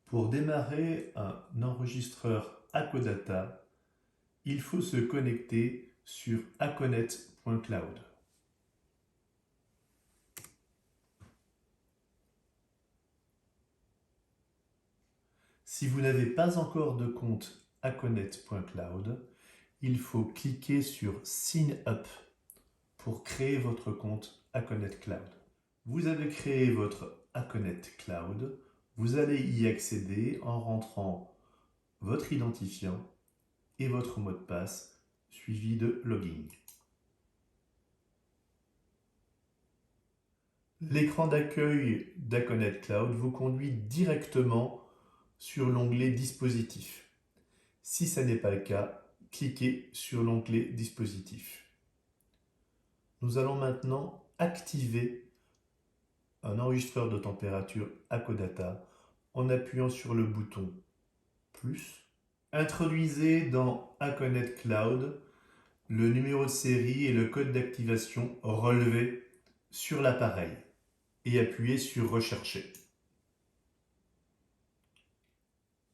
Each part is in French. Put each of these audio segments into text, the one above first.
Pour démarrer un enregistreur Acodata, il faut se connecter sur aconet.cloud. Si vous n'avez pas encore de compte aconet.cloud, il faut cliquer sur Sign Up pour créer votre compte Aconet Cloud. Vous avez créé votre Aconet Cloud, vous allez y accéder en rentrant votre identifiant et votre mot de passe suivi de login. L'écran d'accueil d'Aconet Cloud vous conduit directement sur l'onglet Dispositifs. Si ce n'est pas le cas, cliquez sur l'onglet Dispositifs. Nous allons maintenant activer un enregistreur de température Acodata en appuyant sur le bouton plus. Introduisez dans Aconet Cloud le numéro de série et le code d'activation relevé sur l'appareil et appuyez sur Rechercher.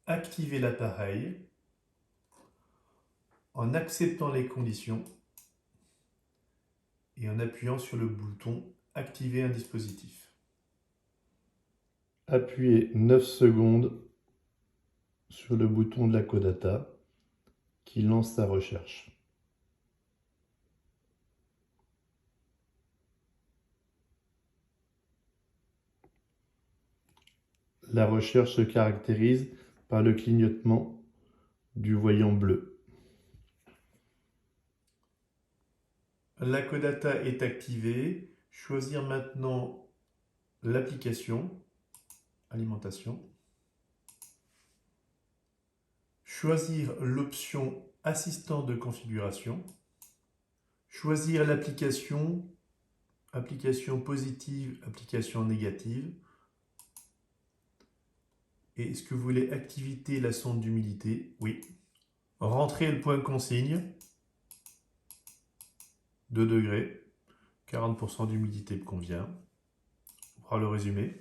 Activez l'appareil en acceptant les conditions et en appuyant sur le bouton Activer un dispositif. Appuyez 9 secondes sur le bouton de l'Acodata qui lance sa recherche. La recherche se caractérise par le clignotement du voyant bleu. L'Acodata est activé. Choisir maintenant l'application Alimentation. Choisir l'option Assistant de configuration. Choisir l'application Application positive, application négative. Et est-ce que vous voulez activer la sonde d'humidité? Oui. Rentrez le point de consigne. 2 degrés. 40% d'humidité me convient. On fera le résumé.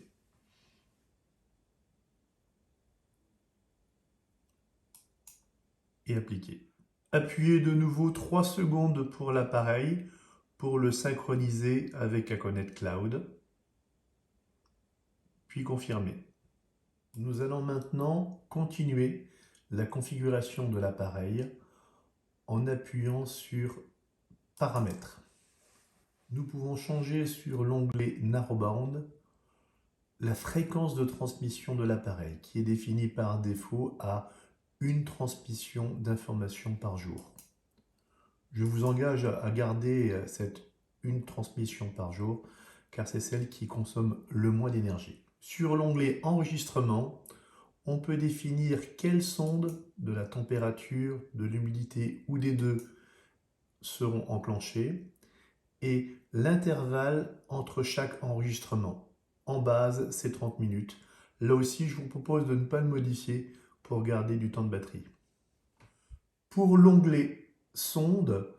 Et appliquer. Appuyez de nouveau 3 secondes pour l'appareil pour le synchroniser avec Aconet Cloud. Puis confirmer. Nous allons maintenant continuer la configuration de l'appareil en appuyant sur Paramètres. Nous pouvons changer sur l'onglet Narrowband la fréquence de transmission de l'appareil qui est définie par défaut à une transmission d'informations par jour. Je vous engage à garder cette une transmission par jour car c'est celle qui consomme le moins d'énergie. Sur l'onglet Enregistrement, on peut définir quelles sondes de la température, de l'humidité ou des deux seront enclenchées et l'intervalle entre chaque enregistrement. En base, c'est 30 minutes. Là aussi, je vous propose de ne pas le modifier pour garder du temps de batterie. Pour l'onglet Sonde,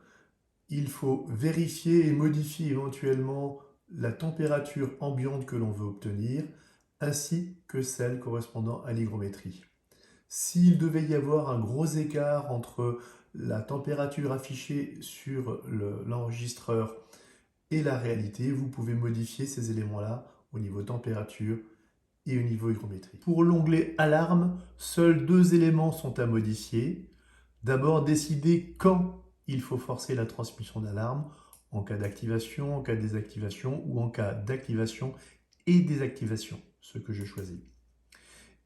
il faut vérifier et modifier éventuellement la température ambiante que l'on veut obtenir, ainsi que celle correspondant à l'hygrométrie. S'il devait y avoir un gros écart entre la température affichée sur l'enregistreur et la réalité, vous pouvez modifier ces éléments-là au niveau température et au niveau hygrométrie. Pour l'onglet Alarme, seuls 2 éléments sont à modifier. D'abord, décider quand il faut forcer la transmission d'alarme, en cas d'activation, en cas de désactivation ou en cas d'activation et désactivation, ce que je choisis.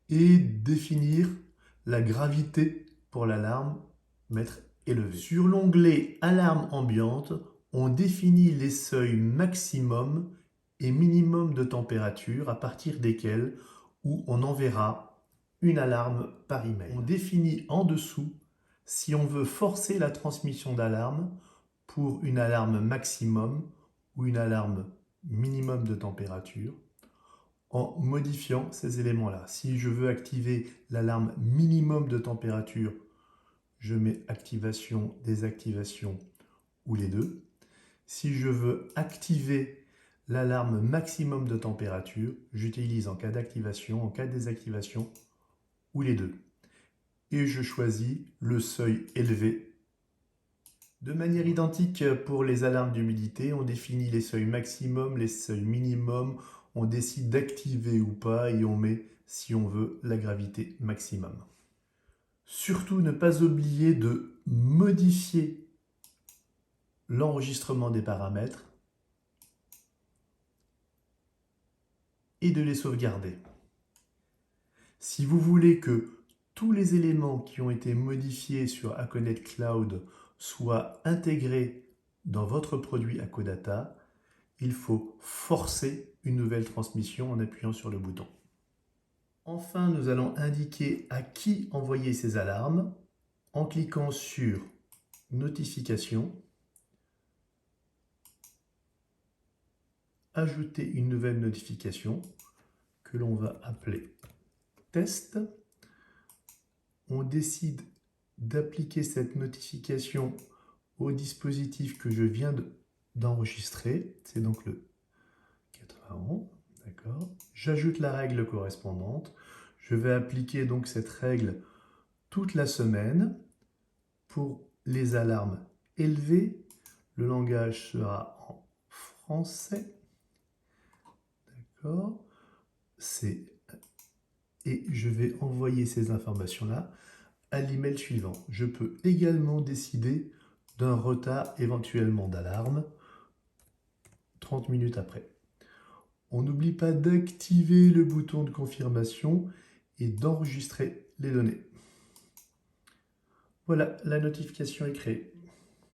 Et définir la gravité pour l'alarme, mettre élevé. Sur l'onglet Alarme ambiante, on définit les seuils maximum et minimum de température à partir desquels on enverra une alarme par email. On définit en dessous si on veut forcer la transmission d'alarme pour une alarme maximum ou une alarme minimum de température en modifiant ces éléments-là. Si je veux activer l'alarme minimum de température, je mets activation, désactivation ou les deux. Si je veux activer l'alarme maximum de température, j'utilise en cas d'activation, en cas de désactivation ou les deux. Et je choisis le seuil élevé. De manière identique pour les alarmes d'humidité, on définit les seuils maximum, les seuils minimum, on décide d'activer ou pas et on met, si on veut, la gravité maximum. Surtout ne pas oublier de modifier l'enregistrement des paramètres et de les sauvegarder. Si vous voulez que tous les éléments qui ont été modifiés sur Aconet Cloud soient intégrés dans votre produit Acodata, il faut forcer une nouvelle transmission en appuyant sur le bouton. Enfin, nous allons indiquer à qui envoyer ces alarmes en cliquant sur Notification, ajouter une nouvelle notification que l'on va appeler Test. On décide d'appliquer cette notification au dispositif que je viens d'enregistrer. C'est donc le 91. D'accord. J'ajoute la règle correspondante. Je vais appliquer donc cette règle toute la semaine. Pour les alarmes élevées, le langage sera en français. D'accord. Et je vais envoyer ces informations-là à l'email suivant. Je peux également décider d'un retard éventuellement d'alarme 30 minutes après. On n'oublie pas d'activer le bouton de confirmation et d'enregistrer les données. Voilà, la notification est créée.